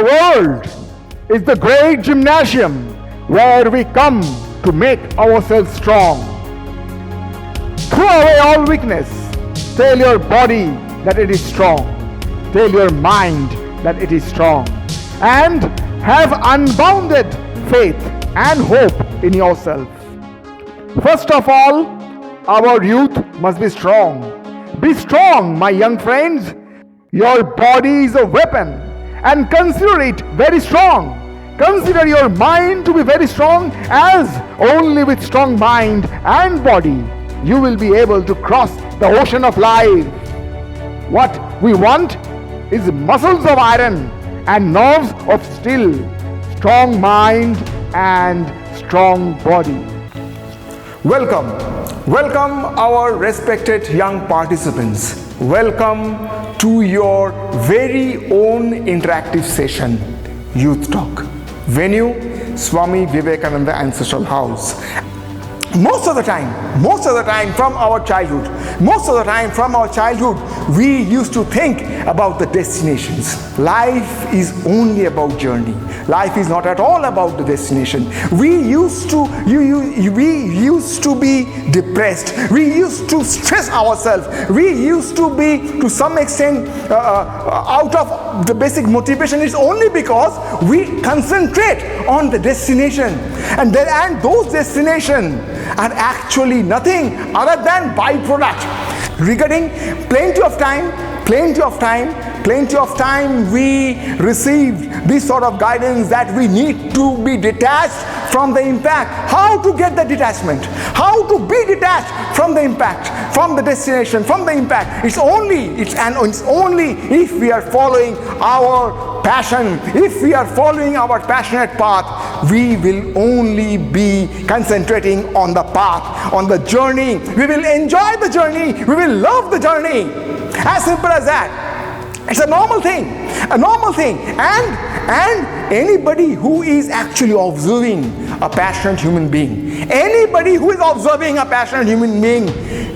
The world is the great gymnasium where we come to make ourselves strong. Throw away all weakness. Tell your body that it is strong. Tell your mind that it is strong. And have unbounded faith and hope in yourself. First of all, our youth must be strong. Be strong, my young friends. Your body is a weapon, and consider it very strong. Consider your mind to be very strong, as only with strong mind and body you will be able to cross the ocean of life. What we want is muscles of iron and nerves of steel, strong mind and strong body. Welcome our respected young participants. Welcome to your very own interactive session, Youth Talk. Venue, Swami Vivekananda Ancestral House. Most of the time from our childhood, we used to think about the destinations. Life is only about journey. Life is not at all about the destination. We used to be depressed. We used to stress ourselves. We used to be, to some extent, out of the basic motivation. It's only because we concentrate on the destination, and those destinations are actually nothing other than byproduct. Regarding plenty of time we received this sort of guidance that we need to be detached from the impact. How to get the detachment? How to be detached from the impact, from the destination, from the impact? It's only if we are following our passion, if we are following our passionate path, we will only be concentrating on the path, on the journey. We will enjoy the journey. We will love the journey. As simple as that. It's a normal thing. And anybody who is actually observing a passionate human being,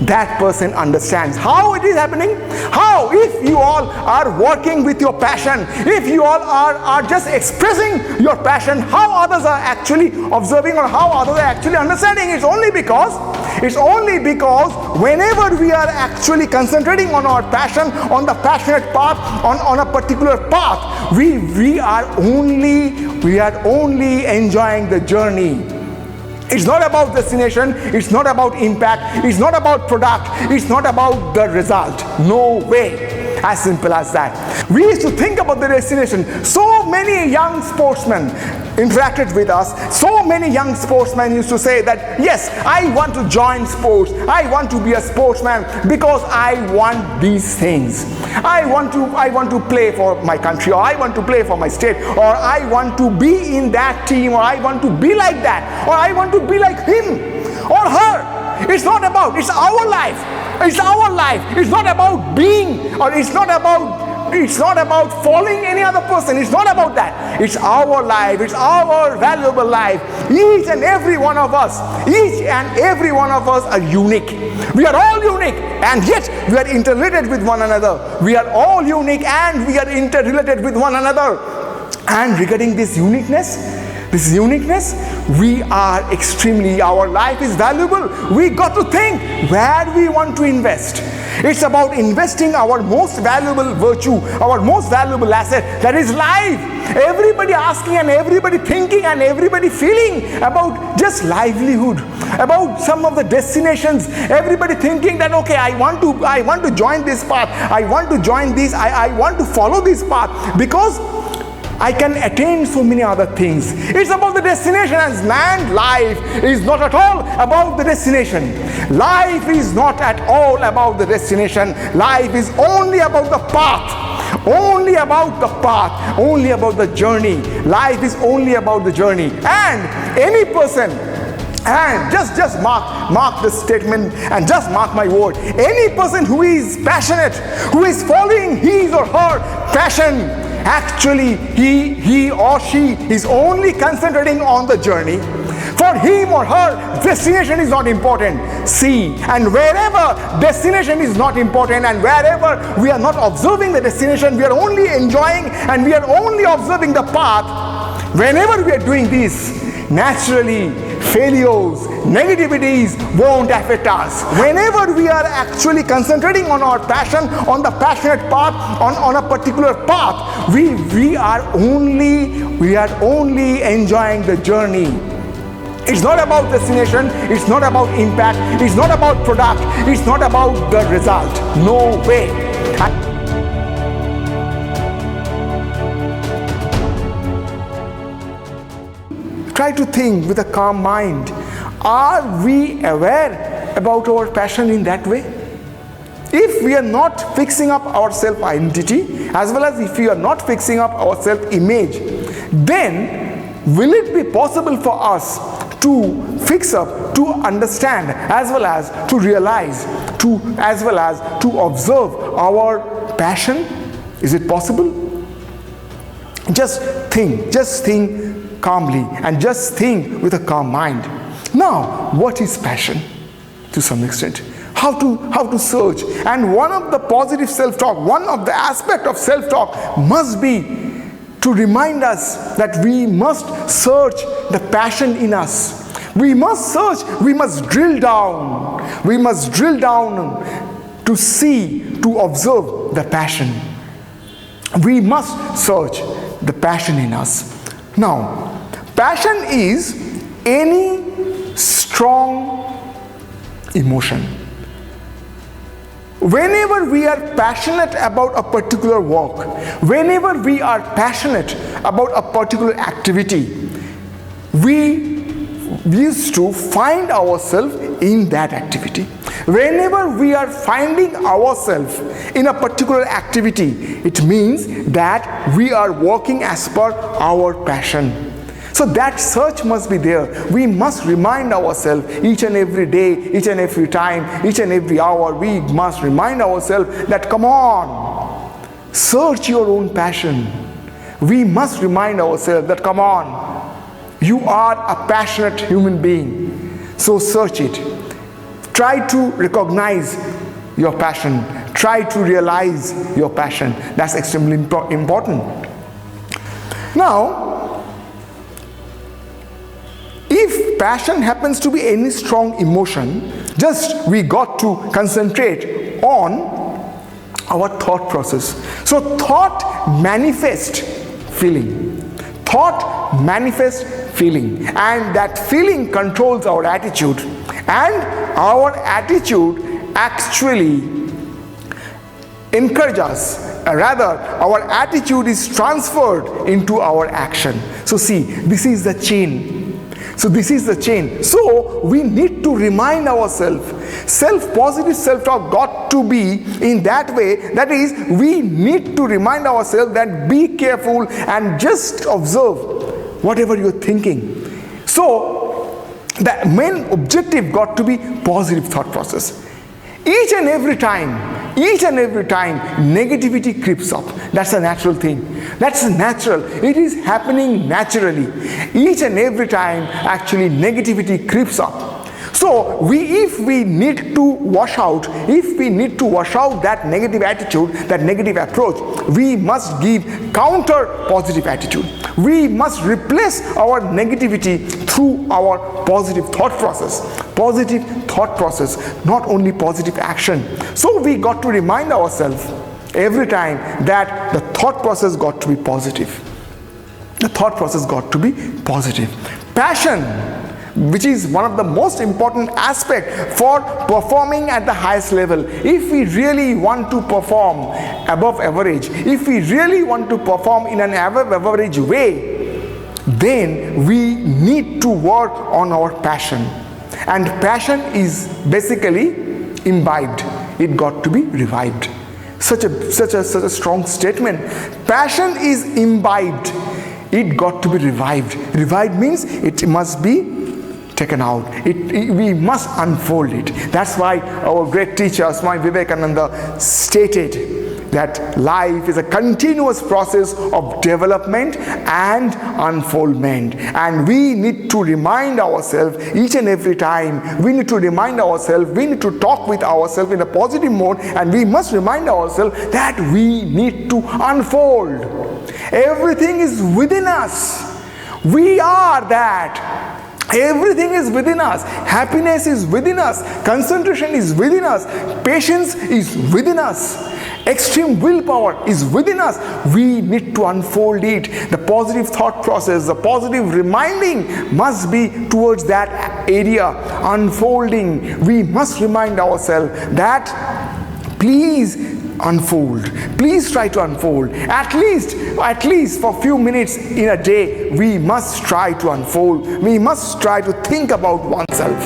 that person understands how it is happening. How, if you all are working with your passion, if you all are just expressing your passion, how others are actually observing or how others are actually understanding. It's only because whenever we are actually concentrating on our passion, on the passionate path, on a particular path, we are only enjoying the journey. It's not about destination, it's not about impact, it's not about product, it's not about the result. No way. As simple as that. We used to think about the destination. So many young sportsmen interacted with us. So many young sportsmen used to say that, yes, I want to join sports. I want to be a sportsman because I want these things. I want to play for my country, or I want to play for my state, or I want to be in that team, or I want to be like that, or I want to be like him or her. It's not about, it's our life. It's our life. It's not about being, or it's not about following any other person. It's not about that. It's our life. It's our valuable life. Each and every one of us are unique. We are all unique, and yet we are interrelated with one another. We are all unique and we are interrelated with one another. And regarding this uniqueness, our life is valuable. We got to think where we want to invest. It's about investing our most valuable virtue, our most valuable asset, that is life. Everybody asking and everybody thinking and everybody feeling about just livelihood, about some of the destinations. Everybody thinking that, okay, I want to join this path, I want to join this, I want to follow this path because I can attain so many other things. It's about the destination, and man, life is not at all about the destination. Life is not at all about the destination. Life is only about the path. Only about the path. Only about the journey. Life is only about the journey. And any person, and just mark the statement and just mark my word. Any person who is passionate, who is following his or her passion, actually he or she is only concentrating on the journey. For For him or her, destination is not important. See, and wherever destination is not important and wherever we are not observing the destination, we are only enjoying and we are only observing the path, whenever we are doing this, naturally failures, negativities won't affect us. Whenever we are actually concentrating on our passion, on the passionate path, on a particular path, we are only enjoying the journey. It's not about destination, it's not about impact, it's not about product, it's not about the result. No way. Try to think with a calm mind. Are we aware about our passion in that way? If we are not fixing up our self-identity, as well as if we are not fixing up our self-image, then will it be possible for us to fix up, to understand, as well as to realize, as well as to observe our passion? Is it possible? Just think calmly and just think with a calm mind. Now, what is passion to some extent? How to search? And one of the positive self-talk, one of the aspect of self-talk must be to remind us that we must search the passion in us. We must search, we must drill down to see, to observe the passion. We must search the passion in us. Now, passion is any strong emotion. Whenever we are passionate about a particular work, whenever we are passionate about a particular activity, we used to find ourselves in that activity. Whenever we are finding ourselves in a particular activity, it means that we are working as per our passion. So that search must be there. We must remind ourselves each and every day, each and every time, each and every hour, we must remind ourselves that, come on, search your own passion. We must remind ourselves that, come on, you are a passionate human being. So search it. Try to recognize your passion. Try to realize your passion. That's extremely important. Now, if passion happens to be any strong emotion, just we got to concentrate on our thought process. So thought manifests feeling. Thought manifests feeling, and that feeling controls our attitude, and our attitude actually encourages us. Rather, our attitude is transferred into our action. So see, this is the chain. So this is the chain. So we need to remind ourselves, positive self-talk got to be in that way. That is, we need to remind ourselves that be careful and just observe whatever you're thinking. So the main objective got to be positive thought process. Each and every time negativity creeps up. That's a natural thing. That's natural. It is happening naturally. Each and every time actually negativity creeps up. So if we need to wash out that negative attitude, that negative approach, we must give counter positive attitude. We must replace our negativity through our positive thought process. Positive thought process, not only positive action. So we got to remind ourselves every time that the thought process got to be positive. The thought process got to be positive. Passion, which is one of the most important aspects for performing at the highest level. If we really want to perform above average, if we really want to perform in an above average way, then we need to work on our passion. And passion is basically imbibed. It got to be revived. Such a strong statement. Passion is imbibed. It got to be revived. Revived means it must be taken out. We must unfold it. That's why our great teacher Swami Vivekananda stated that life is a continuous process of development and unfoldment. And we need to remind ourselves each and every time, we need to remind ourselves, we need to talk with ourselves in a positive mode, and we must remind ourselves that we need to unfold. Everything is within us. We are that. Everything is within us. Happiness is within us. Concentration is within us. Patience is within us. Extreme willpower is within us. We need to unfold it. The positive thought process, the positive reminding must be towards that area. Unfolding. We must remind ourselves that please unfold. Please try to unfold. At least for a few minutes in a day, we must try to unfold. We must try to think about oneself.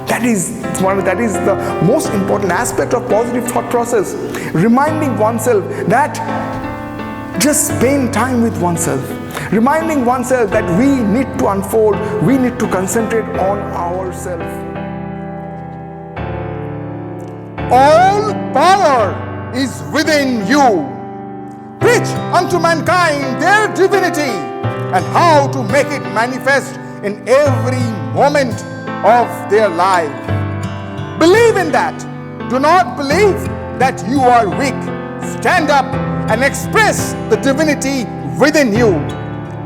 That is the most important aspect of positive thought process. Reminding oneself that just spend time with oneself. Reminding oneself that we need to unfold. We need to concentrate on ourselves. All power is within you. Preach unto mankind their divinity and how to make it manifest in every moment of their life. Believe in that. Do not believe that you are weak. Stand up and express the divinity within you.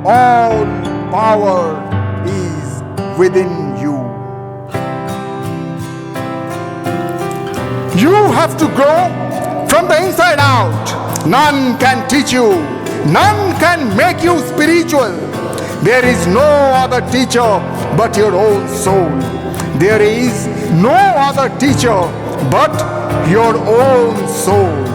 All power is within you. You have to grow from the inside out. None can teach you. None can make you spiritual. There is no other teacher but your own soul. There is no other teacher but your own soul.